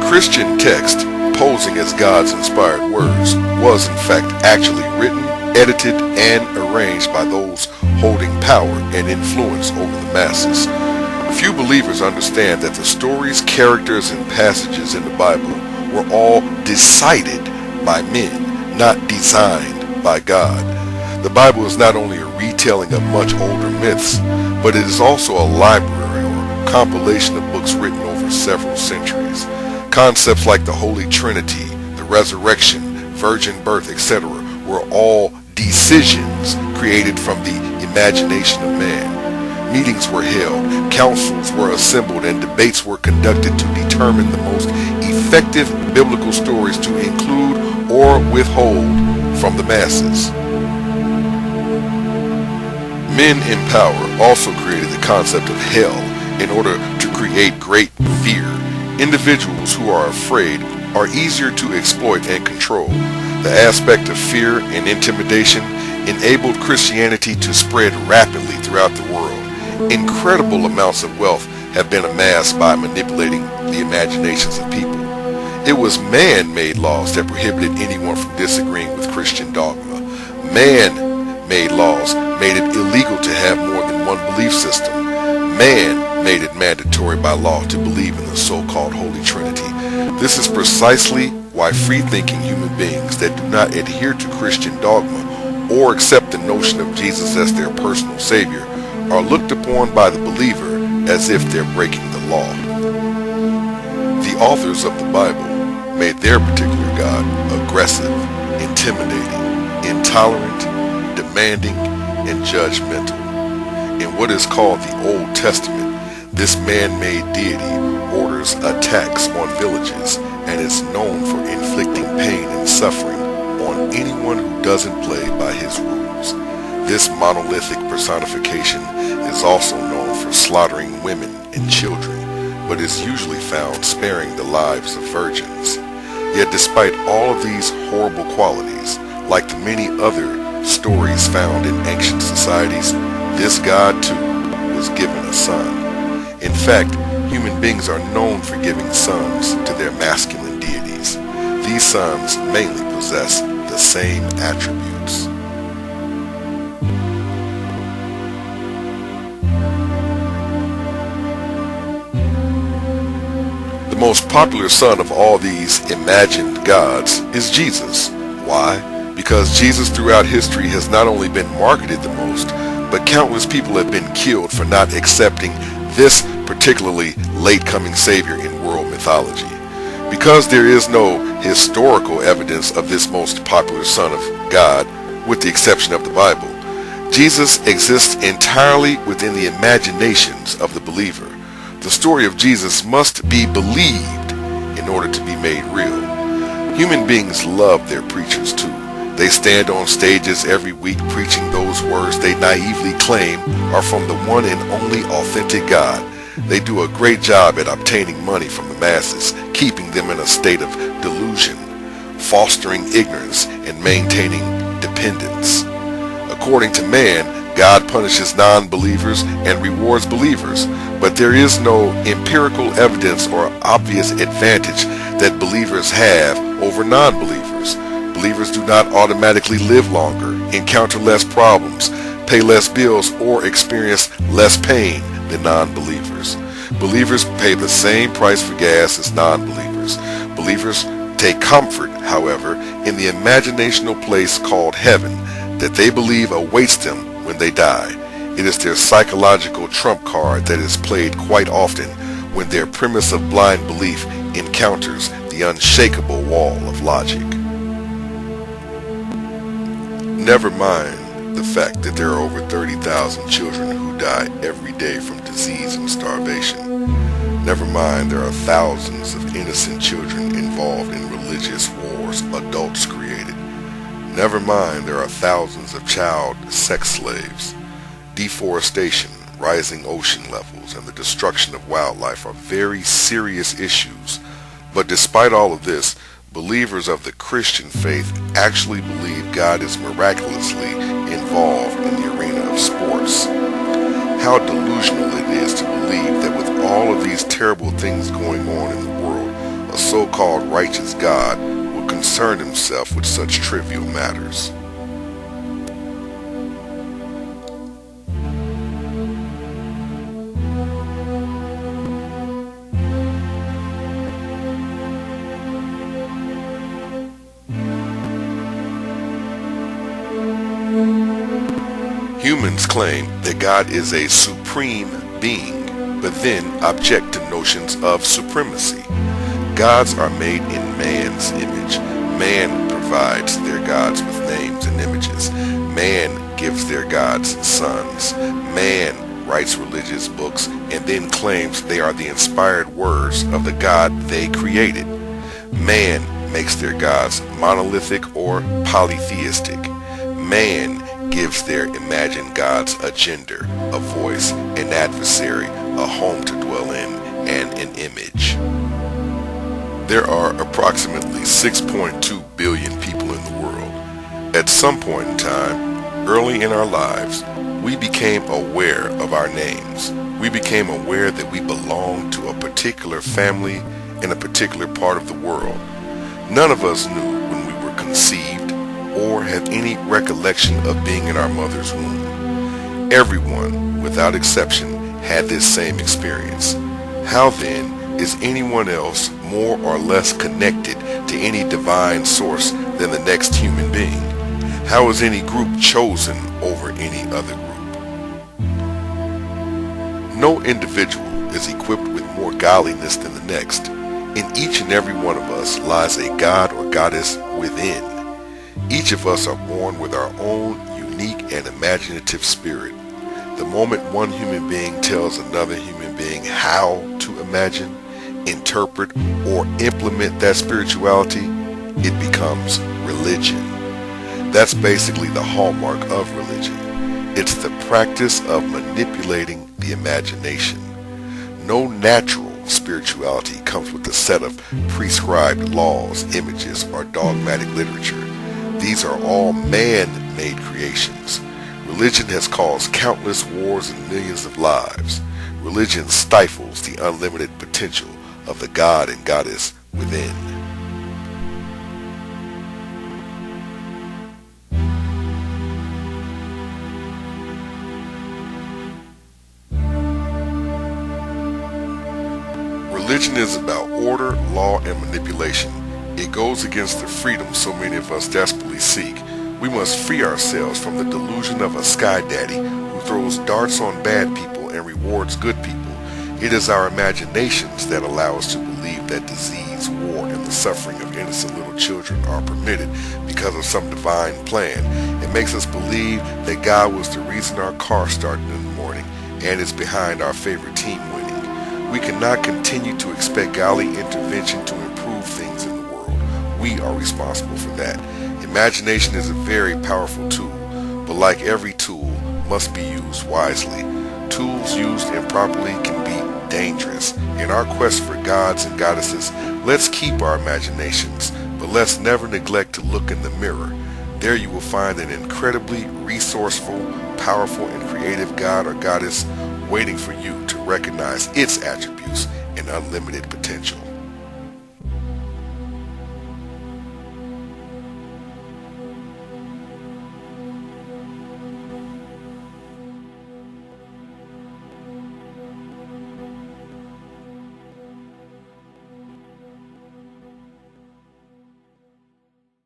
Christian text, posing as God's inspired words, was in fact actually written, edited, and arranged by those holding power and influence over the masses. Few believers understand that the stories, characters, and passages in the Bible were all decided by men, not designed by God. The Bible is not only a retelling of much older myths, but it is also a library or compilation of books written over several centuries. Concepts like the Holy Trinity, the resurrection, virgin birth, etc. were all decisions created from the imagination of man. Meetings were held, councils were assembled, and debates were conducted to determine the most effective biblical stories to include or withhold from the masses. Men in power also created the concept of hell in order to create great fear. Individuals who are afraid are easier to exploit and control. The aspect of fear and intimidation enabled Christianity to spread rapidly throughout the world. Incredible amounts of wealth have been amassed by manipulating the imaginations of people. It was man-made laws that prohibited anyone from disagreeing with Christian dogma. Man-made laws made it illegal to have more than one belief system. Man made it mandatory by law to believe in the so-called Holy Trinity. This is precisely why free-thinking human beings that do not adhere to Christian dogma or accept the notion of Jesus as their personal Savior are looked upon by the believer as if they're breaking the law. The authors of the Bible made their particular God aggressive, intimidating, intolerant, demanding, and judgmental. In what is called the Old Testament, this man-made deity orders attacks on villages and is known for inflicting pain and suffering on anyone who doesn't play by his rules. This monolithic personification is also known for slaughtering women and children, but is usually found sparing the lives of virgins. Yet despite all of these horrible qualities, like the many other stories found in ancient societies, this God too was given a son. In fact, human beings are known for giving sons to their masculine deities. These sons mainly possess the same attributes. The most popular son of all these imagined gods is Jesus. Why? Because Jesus throughout history has not only been marketed the most, but countless people have been killed for not accepting this particularly late-coming Savior in world mythology. Because there is no historical evidence of this most popular Son of God, with the exception of the Bible, Jesus exists entirely within the imaginations of the believer. The story of Jesus must be believed in order to be made real. Human beings love their preachers too. They stand on stages every week preaching those words they naively claim are from the one and only authentic God. They do a great job at obtaining money from the masses, keeping them in a state of delusion, fostering ignorance, and maintaining dependence. According to man, God punishes non-believers and rewards believers, but there is no empirical evidence or obvious advantage that believers have over non-believers. Believers do not automatically live longer, encounter less problems, pay less bills, or experience less pain than non-believers. Believers pay the same price for gas as non-believers. Believers take comfort, however, in the imaginational place called heaven that they believe awaits them when they die. It is their psychological trump card that is played quite often when their premise of blind belief encounters the unshakable wall of logic. Never mind the fact that there are over 30,000 children who die every day from disease and starvation. Never mind there are thousands of innocent children involved in religious wars adults created. Never mind there are thousands of child sex slaves. Deforestation, rising ocean levels, and the destruction of wildlife are very serious issues. But despite all of this, believers of the Christian faith actually believe God is miraculously involved in the arena of sports. How delusional it is to believe that with all of these terrible things going on in the world, a a so-called righteous God would concern himself with such trivial matters. Humans claim that God is a supreme being, but then object to notions of supremacy. Gods are made in man's image. Man provides their gods with names and images. Man gives their gods sons. Man writes religious books and then claims they are the inspired words of the God they created. Man makes their gods monolithic or polytheistic. Man gives their imagined gods a gender, a voice, an adversary, a home to dwell in, and an image. There are approximately 6.2 billion people in the world. At some point in time, early in our lives, we became aware of our names. We became aware that we belonged to a particular family in a particular part of the world. None of us knew when we were conceived or had any recollection of being in our mother's womb. Everyone, without exception, had this same experience. How then is anyone else more or less connected to any divine source than the next human being? How is any group chosen over any other group? No individual is equipped with more godliness than the next. In each and every one of us lies a god or goddess within. Each of us are born with our own unique and imaginative spirit. The moment one human being tells another human being how to imagine, interpret, or implement that spirituality, it becomes religion. That's basically the hallmark of religion. It's the practice of manipulating the imagination. No natural spirituality comes with a set of prescribed laws, images, or dogmatic literature. These are all man-made creations. Religion has caused countless wars and millions of lives. Religion stifles the unlimited potential of the God and Goddess within. Religion is about order, law, and manipulation. It goes against the freedom so many of us desperately seek. We must free ourselves from the delusion of a sky daddy who throws darts on bad people and rewards good people. It is our imaginations that allow us to believe that disease, war, and the suffering of innocent little children are permitted because of some divine plan. It makes us believe that God was the reason our car started in the morning and is behind our favorite team winning. We cannot continue to expect godly intervention to improve things in the world. We are responsible for that. Imagination is a very powerful tool, but like every tool, must be used wisely. Tools used improperly can be dangerous. In our quest for gods and goddesses, let's keep our imaginations, but let's never neglect to look in the mirror. There you will find an incredibly resourceful, powerful, and creative god or goddess waiting for you to recognize its attributes and unlimited potential.